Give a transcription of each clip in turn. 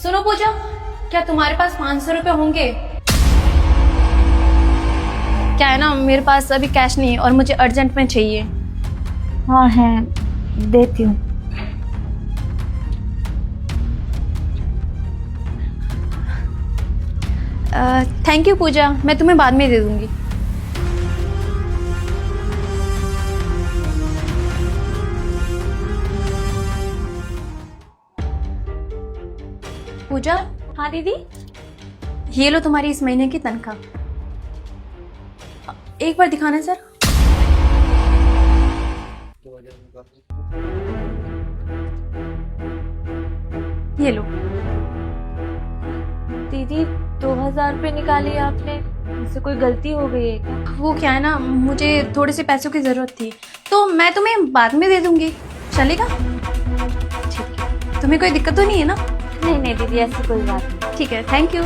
सुनो पूजा, क्या तुम्हारे पास 500 रुपए होंगे? क्या है ना, मेरे पास अभी कैश नहीं है और मुझे अर्जेंट में चाहिए। हाँ है, देती हूँ। थैंक यू पूजा, मैं तुम्हें बाद में दे दूंगी। पूजा, हाँ दीदी। ये लो तुम्हारी इस महीने की तनख्वाह। एक बार दिखाना सर। ये लो। दीदी 2000 रुपये निकाली आपने, मुझसे कोई गलती हो गई है क्या? वो क्या है ना, मुझे थोड़े से पैसों की ज़रूरत थी तो मैं तुम्हें बाद में दे दूंगी, चलेगा? ठीक है, तुम्हें कोई दिक्कत तो नहीं है ना? नहीं नहीं दीदी, ऐसी कोई बात नहीं। ठीक है, थैंक यू।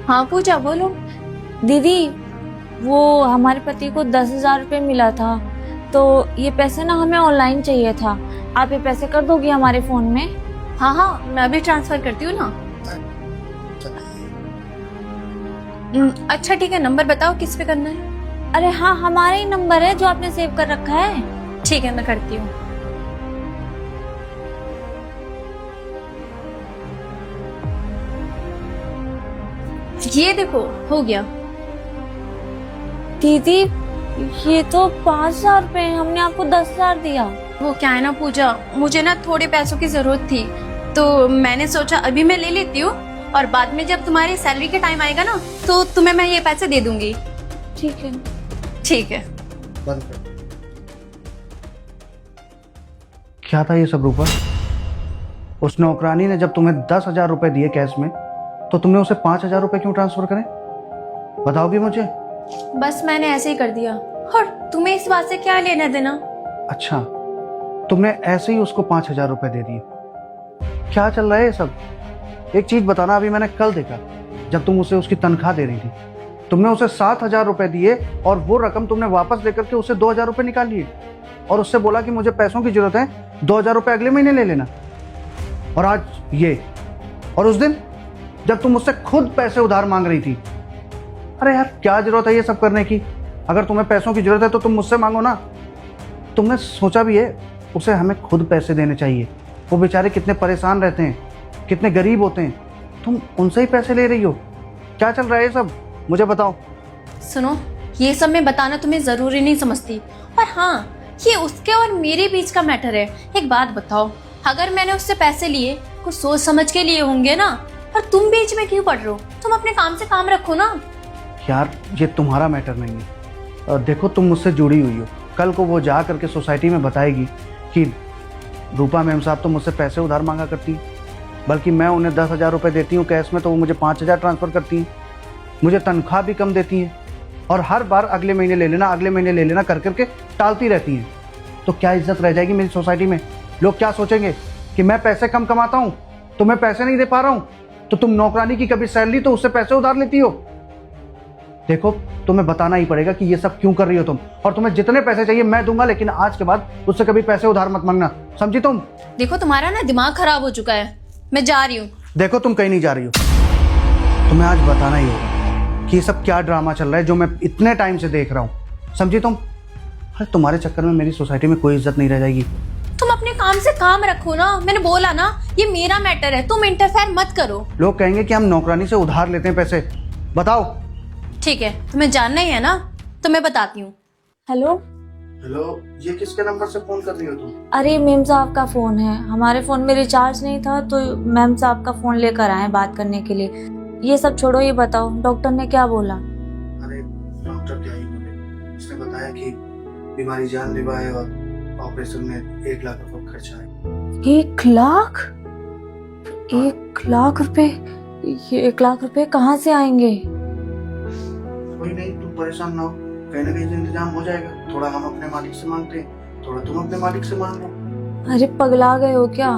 हाँ पूजा, बोलो। दीदी वो हमारे पति को 10,000 रुपये मिला था, तो ये पैसे ना हमें ऑनलाइन चाहिए था। आप ये पैसे कर दोगी हमारे फ़ोन में? हाँ हाँ, मैं अभी ट्रांसफर करती हूँ ना। अच्छा ठीक है, नंबर बताओ किस पे करना है। अरे हाँ, हमारा ही नंबर है जो आपने सेव कर रखा है। ठीक है, मैं करती हूँ। ये देखो, हो गया। दीदी ये तो 5,000 रुपये हैं, हमने आपको 10,000 दिया। वो क्या है ना पूजा, मुझे ना थोड़े पैसों की जरूरत थी तो मैंने सोचा अभी मैं ले लेती हूँ और बाद में जब तुम्हारी सैलरी के टाइम आएगा ना तो तुम्हें मैं ये पैसे दे दूंगी। ठीक है। ठीक है। बंद कर। क्या था ये सब रूपा? उस नौकरानी ने जब तुम्हें 10,000 रुपए दिए कैश में तो तुमने उसे 5,000 रुपए क्यों ट्रांसफर करे? बताओगी मुझे? बस मैंने ऐसे ही कर दिया, और तुम्हें इस बात से क्या लेना देना? अच्छा, तुमने ऐसे ही उसको 5,000 रुपए दे दिए? क्या चल रहा है ये सब? एक चीज बताना, अभी मैंने कल देखा जब तुम उसे उसकी तनख्वाह दे रही थी, तुमने उसे 7,000 रुपए दिए और वो रकम तुमने वापस लेकर के उसे 2,000 रुपए निकाल लिए और उससे बोला कि मुझे पैसों की जरूरत है, 2,000 रुपए अगले महीने ले लेना। और आज ये, और उस दिन जब तुम मुझसे खुद पैसे उधार मांग रही थी। अरे यार, क्या जरूरत है ये सब करने की? अगर तुम्हें पैसों की जरूरत है तो तुम मुझसे मांगो ना। तुमने सोचा भी है उसे हमें खुद पैसे देने चाहिए? वो बेचारे कितने परेशान रहते हैं, कितने गरीब होते हैं, तुम उनसे ही पैसे ले रही हो। क्या चल रहा है ये सब, मुझे बताओ। सुनो, ये सब मैं बताना तुम्हें जरूरी नहीं समझती, पर हाँ, ये उसके और मेरे बीच का मैटर है। एक बात बताओ, अगर मैंने उससे पैसे लिए कुछ सोच समझ के लिए होंगे ना, और तुम बीच में क्यों पड़ रहे हो? तुम अपने काम से काम रखो ना। यार ये तुम्हारा मैटर नहीं है। और देखो, तुम मुझसे जुड़ी हुई हो, कल को वो जा करके सोसाइटी में बताएगी कि रूपा मैम साहब तो मुझसे पैसे उधार मांगा करती हैं, बल्कि मैं उन्हें 10,000 रुपये देती हूँ कैश में तो वो मुझे 5,000 ट्रांसफ़र करती हैं, मुझे तनख्वाह भी कम देती हैं और हर बार अगले महीने ले लेना, अगले महीने ले लेना कर करके टालती रहती हैं। तो क्या इज्जत रह जाएगी मेरी सोसाइटी में? लोग क्या सोचेंगे कि मैं पैसे कम कमाता हूँ, तुम्हें पैसे नहीं दे पा रहा हूँ, तो तुम नौकरानी की कभी सैलरी तो उससे पैसे उधार लेती हो। देखो, तुम्हें बताना ही पड़ेगा कि ये सब क्यों कर रही हो तुम, और तुम्हें जितने पैसे चाहिए मैं दूंगा, लेकिन आज के बाद उससे कभी पैसे उधार मत मांगना, समझी तुम? देखो, तुम्हारा ना दिमाग खराब हो चुका है, मैं जा रही हूँ। देखो, तुम कहीं नहीं जा रही हो, तुम्हें आज बताना ही होगा कि ये सब क्या ड्रामा चल रहा है जो मैं इतने टाइम से देख रहा हूँ, समझी तुम? अरे तुम्हारे चक्कर में मेरी सोसाइटी में कोई इज्जत नहीं रह जाएगी। तुम अपने काम से काम रखो ना, मैंने बोला ना, ये मेरा मैटर है, तुम इंटरफेयर मत करो। लोग कहेंगे कि हम नौकरानी से उधार लेते हैं पैसे। बताओ। ठीक है, तुम्हें जानना ही है ना, तो मैं बताती हूँ। हेलो। हेलो, ये किसके नंबर से फोन कर रही हो तुम? अरे मैम साहब का फ़ोन है, हमारे फ़ोन में रिचार्ज नहीं था तो मैम साहब का फ़ोन लेकर आए बात करने के लिए। ये सब छोड़ो, ये बताओ डॉक्टर ने क्या बोला? अरे डॉक्टर क्या ही बोले, उसने बताया कि बीमारी जानलेवा है और ऑपरेशन में 1 लाख रुपए खर्चा है। 1 लाख? 1 लाख रुपए? ये 1 लाख रुपए कहाँ से आएंगे? कोई नहीं, तुम परेशान ना हो, कहीं ना कहीं इंतजाम हो जाएगा। थोड़ा हम अपने मालिक से मांगते हैं, थोड़ा तुम अपने मालिक से मांग लो। अरे पगला गए हो क्या?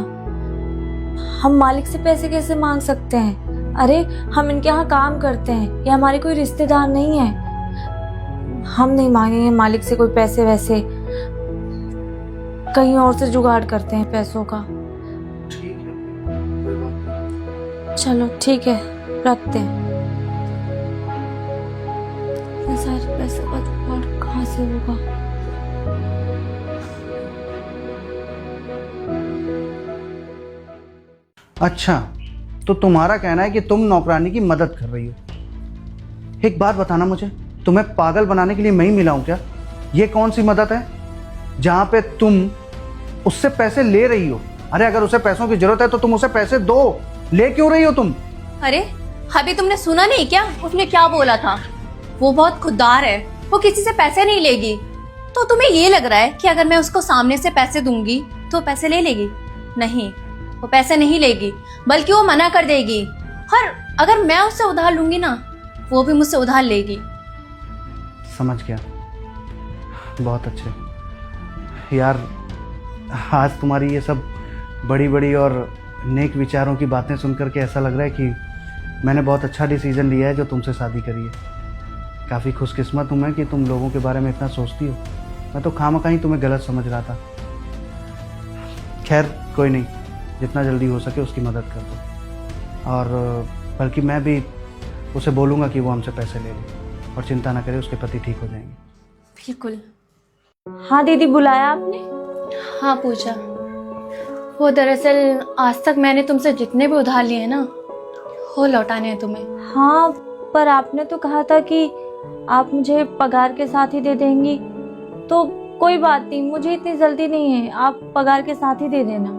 हम मालिक से पैसे कैसे मांग सकते हैं? अरे हम इनके यहाँ काम करते हैं, ये हमारे कोई रिश्तेदार नहीं है। हम नहीं मांगेंगे मालिक से कोई पैसे वैसे, कहीं और से जुगाड़ करते हैं पैसों का। ठीक है, कोई बात नहीं। चलो ठीक है, रखते हैं। ये सारे पैसे का जुगाड़ कहाँ से होगा? अच्छा, तो तुम्हारा कहना है कि तुम नौकरानी की मदद कर रही हो। एक बात बताना मुझे, तुम्हें पागल बनाने के लिए मैं ही मिला हूं क्या? ये कौन सी मदद है जहां पे तुम उससे पैसे ले रही हो? अरे अगर उसे पैसों की जरूरत है तो तुम उसे पैसे दो, ले क्यों रही हो तुम? अरे अभी तुमने सुना नहीं क्या उसने क्या बोला था? वो बहुत खुददार है, वो किसी से पैसे नहीं लेगी। तो तुम्हें ये लग रहा है कि अगर मैं उसको सामने से पैसे दूंगी तो पैसे ले लेगी? नहीं, वो पैसे नहीं लेगी, बल्कि वो मना कर देगी। और अगर मैं उससे उधार लूंगी ना, वो भी मुझसे उधार लेगी। समझ गया, बहुत अच्छे। यार आज तुम्हारी ये सब बड़ी बड़ी और नेक विचारों की बातें सुनकर के ऐसा लग रहा है कि मैंने बहुत अच्छा डिसीजन लिया है जो तुमसे शादी करी है। काफ़ी खुशकिस्मत हूँ मैं कि तुम लोगों के बारे में इतना सोचती हो। मैं तो खामखा ही तुम्हें गलत समझ रहा था। खैर कोई नहीं, जितना जल्दी हो सके उसकी मदद कर दो। और बल्कि मैं भी उसे बोलूँगा कि वो हमसे पैसे ले ले, और चिंता ना करे, उसके पति ठीक हो जाएंगे। बिल्कुल। हाँ दीदी, बुलाया आपने? हाँ पूजा, वो दरअसल आज तक मैंने तुमसे जितने भी उधार लिए हैं ना, वो लौटाने हैं तुम्हें। हाँ, पर आपने तो कहा था कि आप मुझे पगार के साथ ही दे देंगी। तो कोई बात नहीं, मुझे इतनी जल्दी नहीं है, आप पगार के साथ ही दे देना।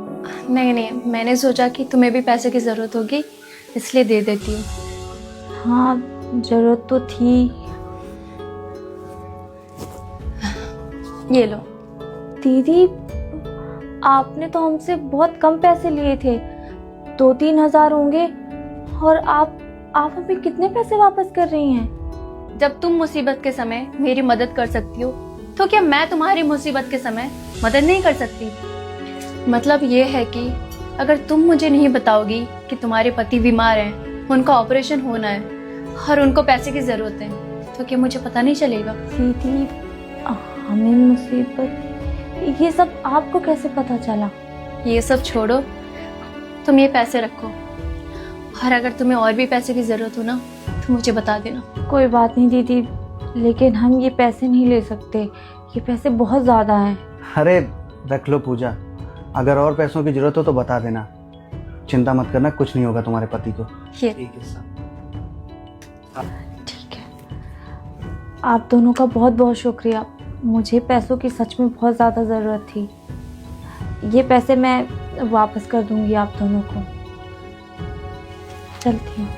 नहीं नहीं, मैंने सोचा कि तुम्हें भी पैसे की ज़रूरत होगी, इसलिए दे देती हूँ। हाँ, जरूरत तो थी। ये लो। दीदी, आपने तो हमसे बहुत कम पैसे लिए थे, 2-3 हजार होंगे, और आप हमें कितने पैसे वापस कर रही हैं? जब तुम मुसीबत के समय मेरी मदद कर सकती हो, तो क्या मैं तुम्हारी मुसीबत के समय मदद नहीं कर सकती? मतलब ये है कि अगर तुम मुझे नहीं बताओगी कि तुम्हारे पति बीमार हैं, उनका ऑपरेशन होना है और उनको पैसे की ज़रूरत है, तो क्या मुझे पता नहीं चलेगा? दीदी, हमें मुसीबत, ये सब आपको कैसे पता चला? ये सब छोड़ो, तुम ये पैसे रखो, और अगर तुम्हें और भी पैसे की ज़रूरत हो ना, तो मुझे बता देना। कोई बात नहीं दीदी, लेकिन हम ये पैसे नहीं ले सकते, ये पैसे बहुत ज़्यादा हैं। अरे रख लो पूजा, अगर और पैसों की जरूरत हो तो बता देना, चिंता मत करना, कुछ नहीं होगा तुम्हारे पति को। ये ठीक है सब। ठीक है, आप दोनों का बहुत बहुत शुक्रिया। मुझे पैसों की सच में बहुत ज़्यादा ज़रूरत थी। ये पैसे मैं वापस कर दूंगी आप दोनों को। चलती हूँ।